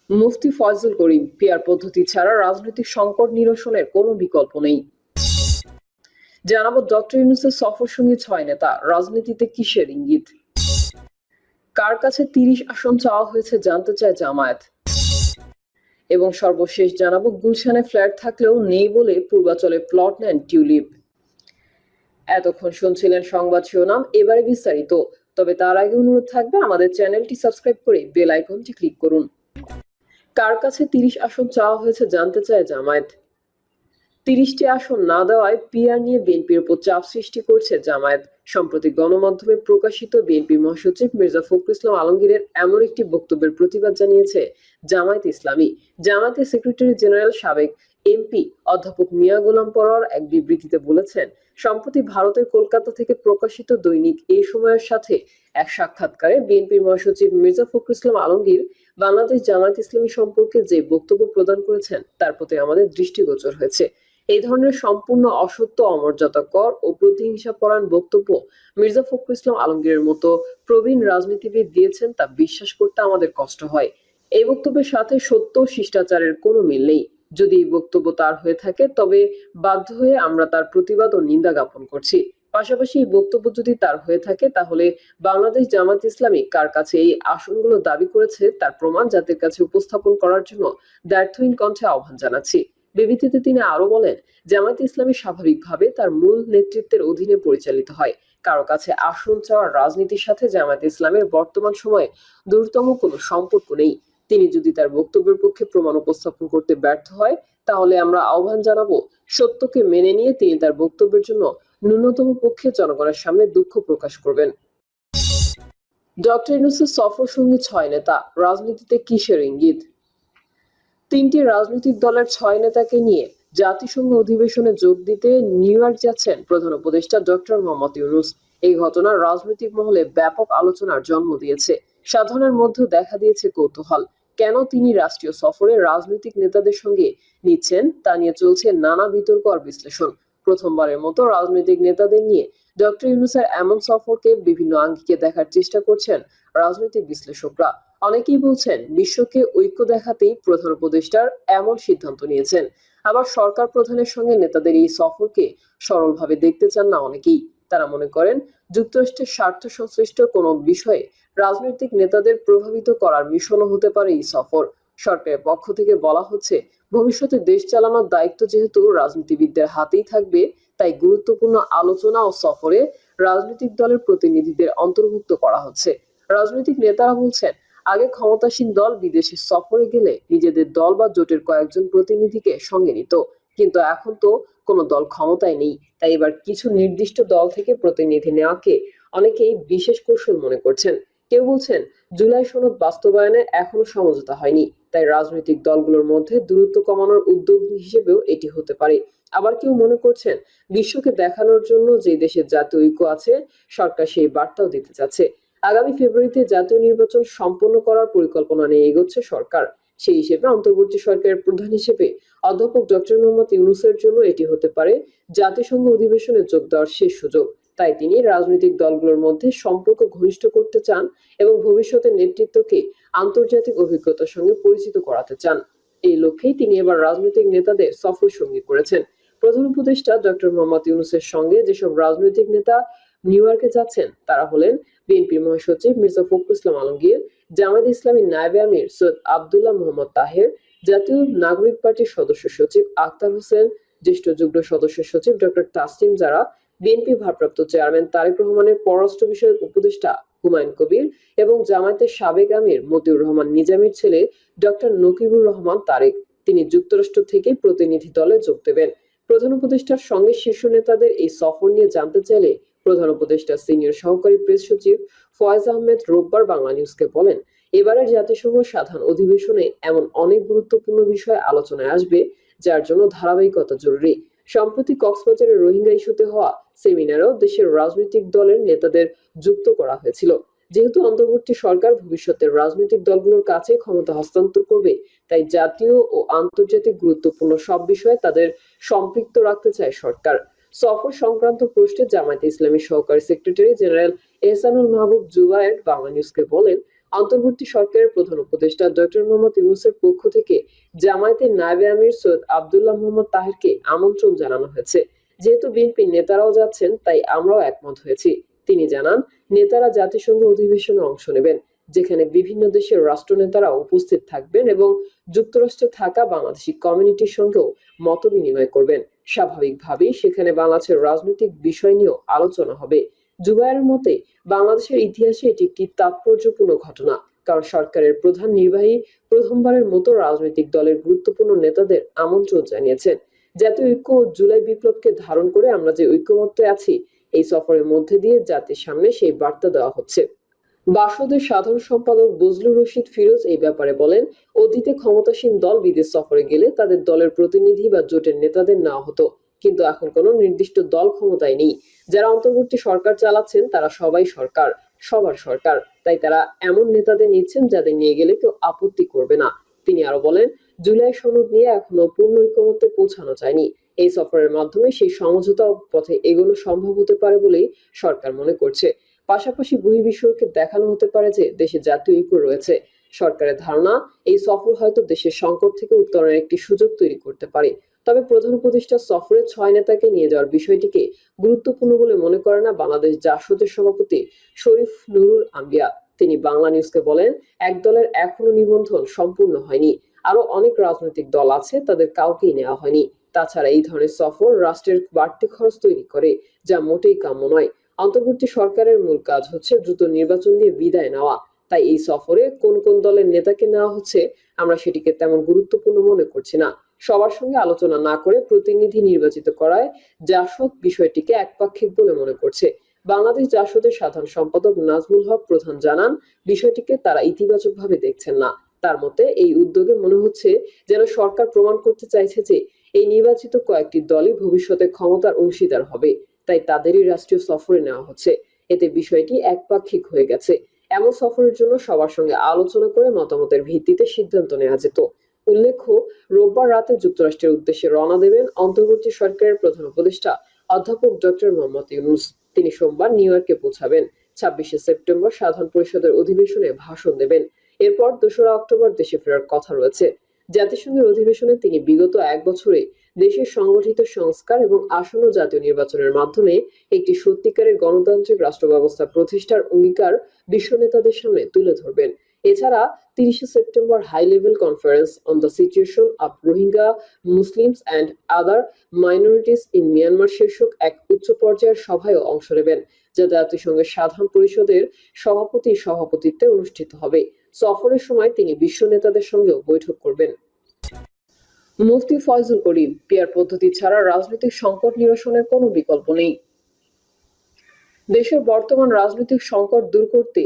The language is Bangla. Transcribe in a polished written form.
মুফতি ফয়জুল করিম, পিআর পদ্ধতি ছাড়া রাজনৈতিক সংকট নিরসনের কোনো বিকল্প নেই। জানাবো ডক্টর ইউনূসের সফর সঙ্গী ৬ নেতা, রাজনীতিতে কিসের ইঙ্গিত? কার কাছে ৩০ আসন চাওয়া হয়েছে জানতে চায় জামায়াত। এবং সর্বশেষ জানাবো গুলশানে ফ্ল্যাট থাকলেও নেই বলে পূর্বাচলে প্লট নেন টিউলিপ। এতক্ষণ শুনছিলেন সংবাদ শিরোনাম, এবারে বিস্তারিত। তবে তার আগে অনুরোধ থাকবে আমাদের চ্যানেলটি সাবস্ক্রাইব করে বেল আইকনটি ক্লিক করুন। কার কাছে ৩০ আসন চাওয়া হয়েছে জানতে চায় জামায়াত। ৩০টি আসন না দেওয়ায় পিআর নিয়ে বিএনপির উপর চাপ সৃষ্টি করছে জামায়াত। সম্প্রতি গণমাধ্যমে প্রকাশিত বিএনপি মহাসচিব মির্জা ফখরুল ইসলাম আলমগীরের এমন একটি বক্তব্যের প্রতিবাদ জানিয়েছে জামায়াত ইসলামী। জামায়াতের সেক্রেটারি জেনারেল সাবেক এমপি অধ্যাপক মিয়া গোলাম পরোয়ার এক বিবৃতিতে বলেছেন, সম্প্রতি ভারতের কলকাতা থেকে প্রকাশিত দৈনিক এই সময়ের সাথে এক সাক্ষাৎকারে বিএনপির মহাসচিব মির্জা ফখরুল ইসলাম আলমগীর বাংলাদেশ জামায়াত ইসলামী সম্পর্কে যে বক্তব্য প্রদান করেছেন তার প্রতি আমাদের দৃষ্টিগোচর হয়েছে। এই ধরনের সম্পূর্ণ অসত্য, অমর্যাদাকর ও প্রতিহিংসাপরায়ণ বক্তব্য মির্জা ফখরুল ইসলাম আলমগীরের মতো প্রবীণ রাজনীতিবিদ দিয়েছেন তা বিশ্বাস করতে আমাদের কষ্ট হয়। এই বক্তব্যের সাথে সত্য শিষ্টাচারের কোনো মিল নেই। যদি এই বক্তব্য তার হয়ে থাকে তবে বাধ্য হয়ে আমরা তার প্রতিবাদ ও নিন্দা জ্ঞাপন করছি। পাশাপাশি এই বক্তব্য যদি তার হয়ে থাকে তাহলে বাংলাদেশ জামায়াত ইসলামী কার কাছে এই আসনগুলো দাবি করেছে তার প্রমাণ জাতির কাছে উপস্থাপন করার জন্য দ্ব্যর্থহীন কণ্ঠে আহ্বান জানাচ্ছি। বিবৃতিতে তিনি আরো বলেন, জামায়াত ইসলামী স্বাভাবিকভাবে তার মূল নেতৃত্বের অধীনে পরিচালিত হয়। কারো কাছে আসন চাওয়ার রাজনীতির সাথে জামায়াত ইসলামের বর্তমান সময়ে দূরতম কোনো সম্পর্ক নেই। তিনি যদি তার বক্তব্যের পক্ষে প্রমাণ উপস্থাপন করতে ব্যর্থ হয় তাহলে আমরা আহ্বান জানাবো সত্যকে মেনে নিয়ে তিনি তার বক্তব্যের জন্য ন্যূনতম পক্ষে জনগণের সামনে দুঃখ প্রকাশ করবেন। ডক্টর ইউনূসের সফর সঙ্গী ৬ নেতা, রাজনীতিতে কিসের ইঙ্গিত? ৩টি রাজনৈতিক দলের ৬ নেতাকে নিয়ে জাতিসংঘ অধিবেশনে যোগ দিতে নিউ ইয়র্ক যাচ্ছেন প্রধান উপদেষ্টা ডক্টর মোহাম্মদ ইউনূস। এই ঘটনা রাজনৈতিক মহলে ব্যাপক আলোচনার জন্ম দিয়েছে। সাধারণের মধ্যে দেখা দিয়েছে কৌতূহল। কেন তিনি রাষ্ট্রীয় সফরে রাজনৈতিক নেতাদের সঙ্গে নিচ্ছেন তা নিয়ে চলছে নানা বিতর্ক আর বিশ্লেষণ। প্রথমবারের মতো রাজনৈতিক নেতাদের নিয়ে ডক্টর ইউনূসের এমন সফরকে বিভিন্ন আঙ্গিকে দেখার চেষ্টা করছেন রাজনৈতিক বিশ্লেষকরা। অনেকেই বলছেন বিশ্বকে ঐক্য দেখাতেই প্রধান উপদেষ্টার এমন সিদ্ধান্ত নিয়েছেন। আবার সরকার প্রধানের সঙ্গে নেতাদের এই সফরকে সরলভাবে দেখতে চান না অনেকেই। তারা মনে করেন যুক্তরাষ্ট্রের স্বার্থ সংশ্লিষ্ট কোনো বিষয়ে রাজনৈতিক নেতাদের প্রভাবিত করার মিশনও হতে পারে এই সফর। সরকারের পক্ষ থেকে বলা হচ্ছে, ভবিষ্যতে দেশ চালানোর দায়িত্ব যেহেতু রাজনীতিবিদদের হাতেই থাকবে, তাই গুরুত্বপূর্ণ আলোচনা ও সফরে রাজনৈতিক দলের প্রতিনিধিদের অন্তর্ভুক্ত করা হচ্ছে। রাজনৈতিক নেতারা বলছেন, আগে ক্ষমতাসীন দল বিদেশে সফরে গেলে নিজেদের দল বা জোটের কয়েকজন প্রতিনিধিকে সঙ্গে নিত, কিন্তু এখন তো কোনো দল ক্ষমতায় নেই, তাই এবার কিছু নির্দিষ্ট দল থেকে প্রতিনিধি নেওয়াকে অনেকেই বিশেষ কৌশল মনে করছেন। কেউ বলছেন জুলাই সনদ বাস্তবায়নে এখনো সমঝোতা হয়নি, তাই রাজনৈতিক দলগুলোর মধ্যে দূরত্ব কমানোর উদ্যোগ হিসেবেও এটি হতে পারে। আবার কেউ মনে করছেন বিশ্বকে দেখানোর জন্য যে দেশের জাতীয় ঐক্য আছে, সরকার সেই বার্তাও দিতে চাচ্ছে। আগামী ফেব্রুয়ারিতে জাতীয় নির্বাচন সম্পন্ন করার পরিকল্পনা নিয়ে এগোচ্ছে সরকার। সেই হিসেবে অন্তর্বর্তী সরকারের প্রধান হিসেবে অধ্যাপক ডক্টর মোহাম্মদ ইউনূসের জন্য এটি হতে পারে জাতিসংঘ অধিবেশনে যোগ দেওয়ার শেষ সুযোগ। তাই তিনি রাজনৈতিক দলগুলোর মধ্যে সম্পর্ক ঘনিষ্ঠ করতে চান এবং ভবিষ্যতের নেতৃত্বকে আন্তর্জাতিক অভিজ্ঞতার সঙ্গে পরিচিত করাতে চান। এই লক্ষ্যেই তিনি এবার রাজনৈতিক নেতাদের সফর সঙ্গী করেছেন। প্রধান উপদেষ্টা ডক্টর মোহাম্মদ ইউনূসের সঙ্গে যেসব রাজনৈতিক নেতা নিউ ইয়র্কে যাচ্ছেন তারা হলেন বিএনপি মহাসচিব মির্জা ফখরুল ইসলাম আলমগীর, জামায়াত ইসলামী নায়েবে আমির সৈয়দ আব্দুল্লাহ মোহাম্মদ তাহের, জাতীয় নাগরিক পার্টির সদস্য সচিব আখতার হোসেন, জ্যেষ্ঠ যুগ্ম সদস্য সচিব ডক্টর তাসনিম জারা, বিএনপি ভারপ্রাপ্ত চেয়ারম্যান তারেক রহমানের পররাষ্ট্র বিষয়ক উপদেষ্টা হুমায়ুন কবির এবং জামায়াতের সাবেক আমির মতিউর রহমান নিজামীর ছেলে ডক্টর নকিবুর রহমান তারেক। তিনি যুক্তরাষ্ট্র থেকে প্রতিনিধি দলে যোগ দেবেন। প্রধান উপদেষ্টার সঙ্গে শীর্ষ নেতাদের এই সফর নিয়ে জানতে চাইলে প্রধান উপদেষ্টা সিনিয়র সহকারী প্রেস সচিব ফয়েজ আহমেদ রোববার বাংলা নিউজকে বলেন, এবারের জাতিসংঘ সাধারণ অধিবেশনে এমন অনেক গুরুত্বপূর্ণ বিষয় আলোচনায় আসবে যার জন্য ধারাবাহিকতা জরুরি। সম্প্রতি কক্সবাজারের রোহিঙ্গা ইস্যুতে হওয়া সেমিনারেও দেশের রাজনৈতিক দলের নেতাদের যুক্ত করা হয়েছিল। যেহেতু অন্তর্বর্তী সরকার ভবিষ্যতের রাজনৈতিক দলগুলোর কাছে ক্ষমতা হস্তান্তর করবে, তাই জাতীয় ও আন্তর্জাতিক গুরুত্বপূর্ণ সব বিষয়ে তাদের সম্পৃক্ত রাখতে চায় সরকার। সফর সংক্রান্ত প্রশ্নে জামায়াতে ইসলামী সহকারী সেক্রেটারি জেনারেল এহসানুল মাহবুব জুবায়ের বাংলা নিউজকে বলেন, অন্তর্বর্তী সরকারের প্রধান উপদেষ্টা ডক্টর মোহাম্মদ ইউনূসের পক্ষ থেকে জামায়াতের নায়েবে আমির সৈয়দ আব্দুল্লাহ মোহাম্মদ তাহেরকে আমন্ত্রণ জানানো হয়েছে। যেহেতু বিএনপির নেতারাও যাচ্ছেন, তাই আমরাও একমত হয়েছি। তিনি জানান, নেতারা জাতিসংঘ অধিবেশনে অংশ নেবেন, যেখানে বিভিন্ন দেশের রাষ্ট্রনেতারা উপস্থিত থাকবেন এবং যুক্তরাষ্ট্রে থাকা বাংলাদেশি কমিউনিটির সঙ্গেও মত বিনিময় করবেন। স্বাভাবিকভাবেই সেখানে বাংলাদেশের রাজনৈতিক বিষয় নিয়েও আলোচনা হবে। জুবায়ের মতে, বাংলাদেশের ইতিহাসে এটি একটি তাৎপর্যপূর্ণ ঘটনা, কারণ সরকারের প্রধান নির্বাহী প্রথমবারের মতো রাজনৈতিক দলের গুরুত্বপূর্ণ নেতাদের আমন্ত্রণ জানিয়েছেন। জাতীয় ঐক্য ও জুলাই বিপ্লবকে ধারণ করে আমরা যে ঐক্যমত্যে আছি, এই সফরের মধ্যে দিয়ে জাতির সামনে সেই বার্তা দেওয়া হচ্ছে। বাসদের সাধারণ সম্পাদক বজলুর রশিদ ফিরোজ এই ব্যাপারে বলেন, অতীতে ক্ষমতাসীন দল বিদেশ সফরে গেলে তাদের দলের প্রতিনিধি বা জোটের নেতাদের নেওয়া হতো, কিন্তু এখন কোনো নির্দিষ্ট দল ক্ষমতায় নেই। যারা অন্তর্বর্তী সরকার চালাচ্ছেন তারা সবাই সরকার, সবার সরকার, তাই তারা এমন নেতাদের নিচ্ছেন যাদের নিয়ে গেলে কেউ আপত্তি করবে না। তিনি আরো বলেন, জুলাই সনদ নিয়ে এখনো পূর্ণ ঐকমত্যে পৌঁছানো যায়নি। এই সফরের মাধ্যমে সেই সমঝোতা পথে এগোনো সম্ভব হতে পারে বলেই সরকার মনে করছে। পাশাপাশি বহির্বিশ্বকে দেখানো হতে পারে যে দেশে জাতীয় ঐক্য রয়েছে। সরকারের ধারণা, এই সফর হয়তো দেশের সংকট থেকে উত্তরণের একটি সুযোগ তৈরি করতে পারে। তবে প্রধান উপদেষ্টা সফরে 6 নেতাকে নিয়ে যাওয়ার বিষয়টিকে গুরুত্বপূর্ণ বলে মনে করে না বাংলাদেশ জাসদের সভাপতি শরীফ নুরুল আম্বিয়া। তিনি বাংলা নিউজকে বলেন, এক দলের এখনো নিবন্ধন সম্পূর্ণ হয়নি, আরো অনেক রাজনৈতিক দল আছে, তাদের কাউকেই নেওয়া হয়নি। তাছাড়া এই ধরনের সফর রাষ্ট্রের বাড়তি খরচ তৈরি করে, যা মোটেই কাম্য নয়। অন্তর্বর্তী সরকারের মূল কাজ হচ্ছে দ্রুত নির্বাচন দিয়ে বিদায় নেওয়া। তাই এই সফরে কোন কোন দলের নেতাকে নেওয়া হচ্ছে আমরা সেটিকে তেমন গুরুত্বপূর্ণ মনে করছি না। সবার সঙ্গে আলোচনা না করে প্রতিনিধি নির্বাচিত করায় জাসদ বিষয়টিকে একপাক্ষিক বলে মনে করছে। বাংলাদেশ জাসদের সাধারণ সম্পাদক নাজমুল হক প্রধান জানান, বিষয়টিকে তারা ইতিবাচকভাবে দেখছেন না। তার মতে, এই উদ্যোগে মনে হচ্ছে যেন সরকার প্রমাণ করতে চাইছে যে এই নির্বাচিত কয়েকটি দলই ভবিষ্যতে ক্ষমতার অংশীদার হবে, তাই তাদেরই রাষ্ট্রীয় সফরে নেওয়া হচ্ছে। এতে বিষয়টি একপাক্ষিক হয়ে গেছে। এমন সফরের জন্য সবার সঙ্গে আলোচনা করে মতামতের ভিত্তিতে সিদ্ধান্ত নেওয়া যেত। উল্লেখ্য, রোববার রাতে যুক্তরাষ্ট্রের উদ্দেশ্যে রওনা দেবেন অন্তর্বর্তী সরকারের প্রধান উপদেষ্টা অধ্যাপক ডক্টর মোহাম্মদ ইউনূস। তিনি সোমবার নিউ ইয়র্কে পৌঁছাবেন। 26শে সেপ্টেম্বর সাধারণ পরিষদের অধিবেশনে ভাষণ দেবেন। এরপর 2রা অক্টোবর দেশে ফেরার কথা রয়েছে। জাতিসংঘের অধিবেশনে তিনি বিগত 1 বছরে দেশের সংগঠিত সংস্কার এবং আসন্ন জাতীয় নির্বাচনের মাধ্যমে একটি সত্যিকারের গণতান্ত্রিক রাষ্ট্র ব্যবস্থা প্রতিষ্ঠার অঙ্গীকার বিশ্ব নেতাদের সামনে তুলে ধরবেন। এছাড়া 30শে September high level conference on the situation of Rohingya Muslims and other minorities in Myanmar শীর্ষক এক উচ্চ পর্যায়ের সভায়ও অংশ নেবেন, যা জাতিসংঘের সাধারণ পরিষদের সভাপতির সভাপতিত্বে অনুষ্ঠিত হবে। সফরের সময় তিনি বিশ্ব নেতাদের সঙ্গেও বৈঠক করবেন। মুফতি ফয়জুল করিম, পিআর পদ্ধতি ছাড়া রাজনৈতিক সংকট নিরসনের কোনো বিকল্প নেই। দেশের বর্তমান রাজনৈতিক সংকট দূর করতে